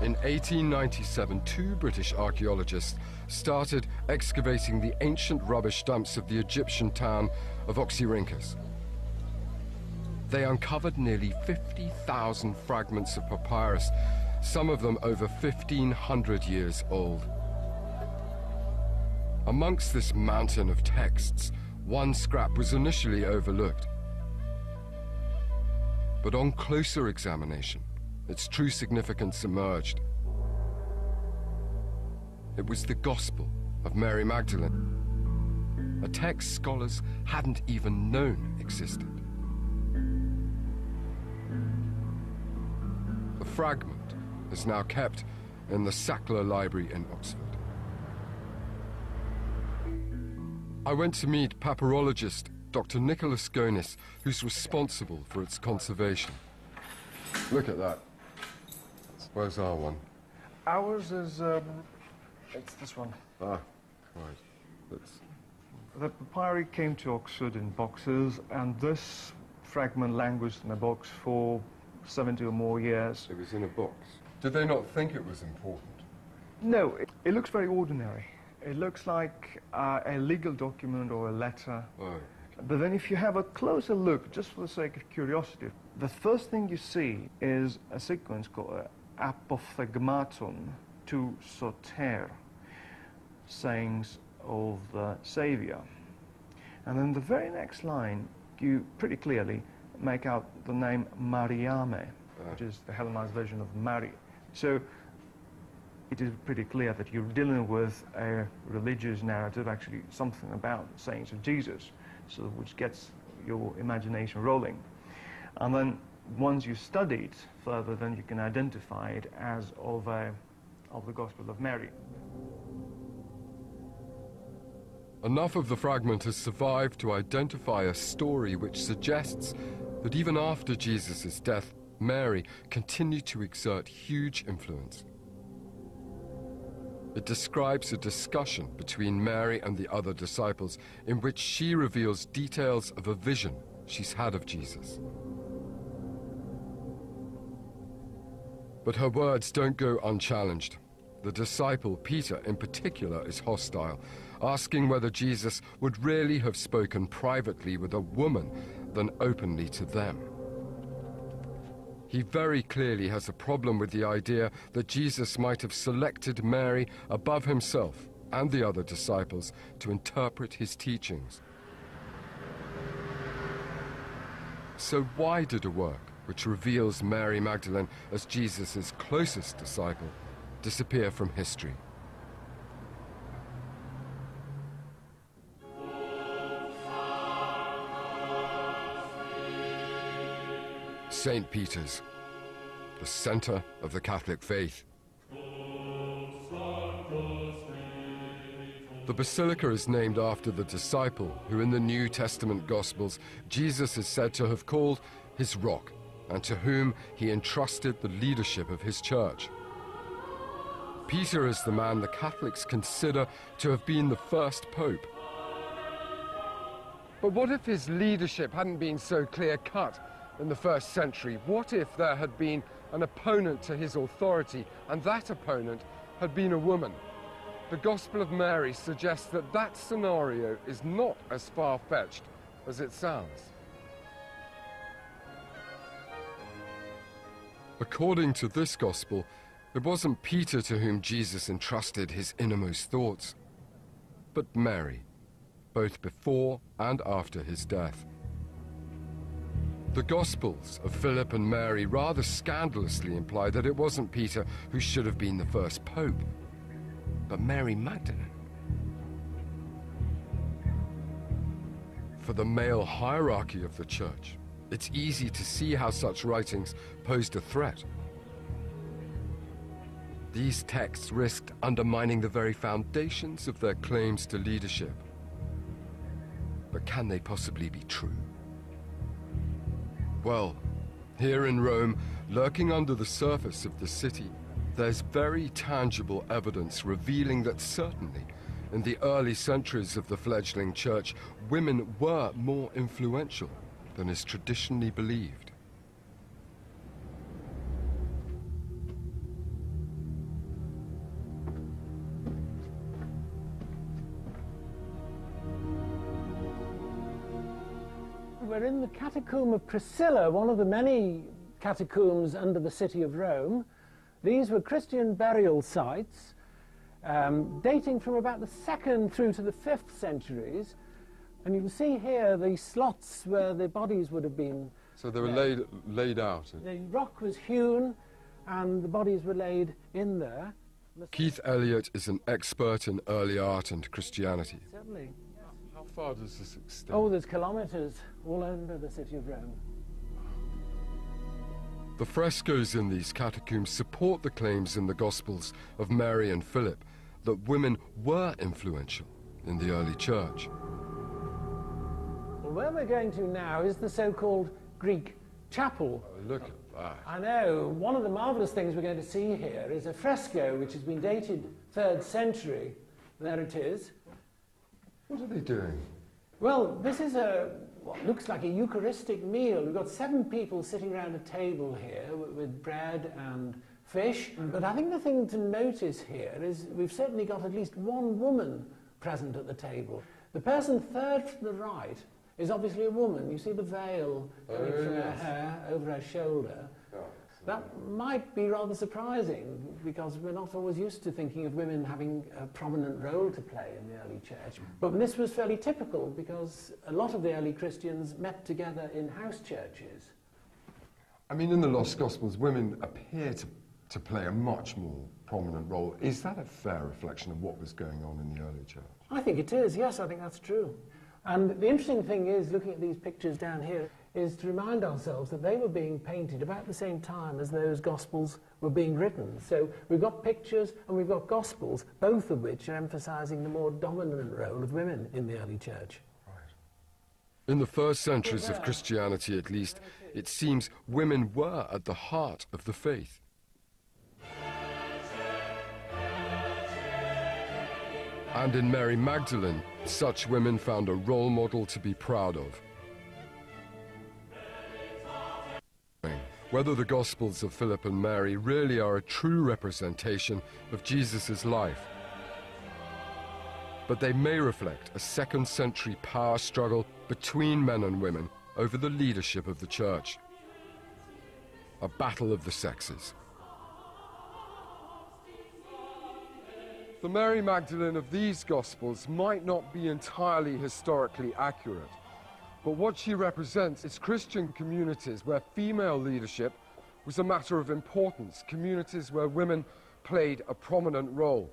In 1897, two British archaeologists started excavating the ancient rubbish dumps of the Egyptian town of Oxyrhynchus. They uncovered nearly 50,000 fragments of papyrus, some of them over 1,500 years old. Amongst this mountain of texts, one scrap was initially overlooked. But on closer examination, its true significance emerged. It was the Gospel of Mary Magdalene, a text scholars hadn't even known existed. The fragment is now kept in the Sackler Library in Oxford. I went to meet papyrologist Dr. Nicholas Gonis, who's responsible for its conservation. Look at that. Where's our one? Ours is, it's this one. Ah, right. That's... The papyri came to Oxford in boxes, and this fragment languished in a box for 70 or more years. It was in a box. Did they not think it was important? No, it looks very ordinary. It looks like a legal document or a letter. Oh. But then if you have a closer look, just for the sake of curiosity, the first thing you see is a sequence called apophthegmaton to soter, sayings of the Savior. And then the very next line, you pretty clearly make out the name Mariame, which is the Hellenized version of Mary. So it is pretty clear that you're dealing with a religious narrative, actually something about the sayings of Jesus, so which gets your imagination rolling. And then once you study it further, then you can identify it as of the Gospel of Mary. Enough of the fragment has survived to identify a story which suggests that even after Jesus' death, Mary continued to exert huge influence. It describes a discussion between Mary and the other disciples in which she reveals details of a vision she's had of Jesus. But her words don't go unchallenged. The disciple, Peter in particular, is hostile, asking whether Jesus would really have spoken privately with a woman than openly to them. He very clearly has a problem with the idea that Jesus might have selected Mary above himself and the other disciples to interpret his teachings. So why did a work which reveals Mary Magdalene as Jesus' closest disciple disappear from history? St. Peter's, the center of the Catholic faith. The basilica is named after the disciple who in the New Testament Gospels Jesus is said to have called his rock, and to whom he entrusted the leadership of his church. Peter is the man the Catholics consider to have been the first pope. But what if his leadership hadn't been so clear-cut in the first century? What if there had been an opponent to his authority, and that opponent had been a woman? The Gospel of Mary suggests that that scenario is not as far-fetched as it sounds. According to this Gospel, it wasn't Peter to whom Jesus entrusted his innermost thoughts, but Mary, both before and after his death. The Gospels of Philip and Mary rather scandalously imply that it wasn't Peter who should have been the first pope, but Mary Magdalene. For the male hierarchy of the church, it's easy to see how such writings posed a threat. These texts risked undermining the very foundations of their claims to leadership. But can they possibly be true? Well, here in Rome, lurking under the surface of the city, there's very tangible evidence revealing that certainly, in the early centuries of the fledgling church, women were more influential than is traditionally believed. we're in the Catacomb of Priscilla, one of the many catacombs under the city of Rome. These were Christian burial sites dating from about the 2nd through to the 5th centuries. And you can see here the slots where the bodies would have been. So they were laid out. The rock was hewn and the bodies were laid in there. Keith Elliott is an expert in early art and Christianity. Certainly. How far does this extend? Oh, there's kilometres all over the city of Rome. The frescoes in these catacombs support the claims in the Gospels of Mary and Philip that women were influential in the early church. Well, where we're going to now is the so-called Greek chapel. Oh, look at that. I know. One of the marvellous things we're going to see here is a fresco which has been dated 3rd century. There it is. What are they doing? Well, this is what looks like a Eucharistic meal. We've got 7 people sitting around a table here with bread and fish. But I think the thing to notice here is we've certainly got at least one woman present at the table. The person 3rd from the right is obviously a woman. You see the veil coming from her hair over her shoulder. Oh, that might be rather surprising because we're not always used to thinking of women having a prominent role to play in the early church. But this was fairly typical because a lot of the early Christians met together in house churches. I mean, in the Lost Gospels, women appear to play a much more prominent role. Is that a fair reflection of what was going on in the early church? I think it is, yes, I think that's true. And the interesting thing is, looking at these pictures down here, is to remind ourselves that they were being painted about the same time as those Gospels were being written. So we've got pictures and we've got Gospels, both of which are emphasising the more dominant role of women in the early church. Right. In the first centuries of Christianity, at least, it seems women were at the heart of the faith. And in Mary Magdalene, such women found a role model to be proud of. Whether the Gospels of Philip and Mary really are a true representation of Jesus' life. But they may reflect a 2nd century power struggle between men and women over the leadership of the church. A battle of the sexes. The Mary Magdalene of these Gospels might not be entirely historically accurate, but what she represents is Christian communities where female leadership was a matter of importance, communities where women played a prominent role.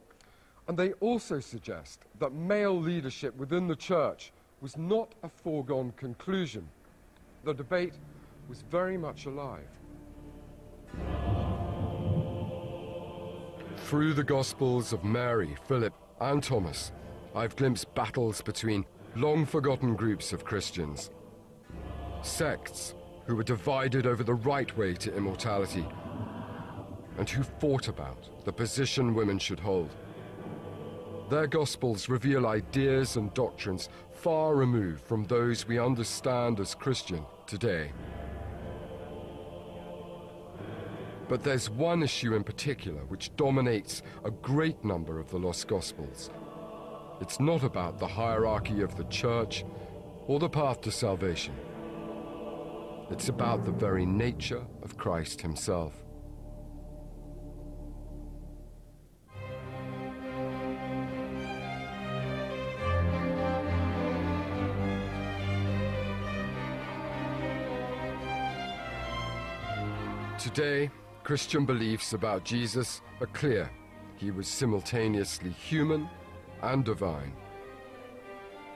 And they also suggest that male leadership within the church was not a foregone conclusion. The debate was very much alive. Through the Gospels of Mary, Philip, and Thomas, I've glimpsed battles between long-forgotten groups of Christians, sects who were divided over the right way to immortality, and who fought about the position women should hold. Their Gospels reveal ideas and doctrines far removed from those we understand as Christian today. But there's one issue in particular which dominates a great number of the Lost Gospels. It's not about the hierarchy of the church or the path to salvation. It's about the very nature of Christ himself. Today, Christian beliefs about Jesus are clear. He was simultaneously human and divine.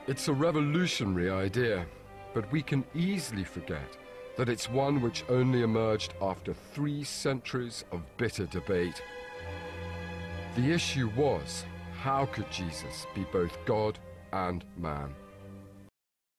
It's a revolutionary idea, but we can easily forget that it's one which only emerged after 3 centuries of bitter debate. The issue was, how could Jesus be both God and man?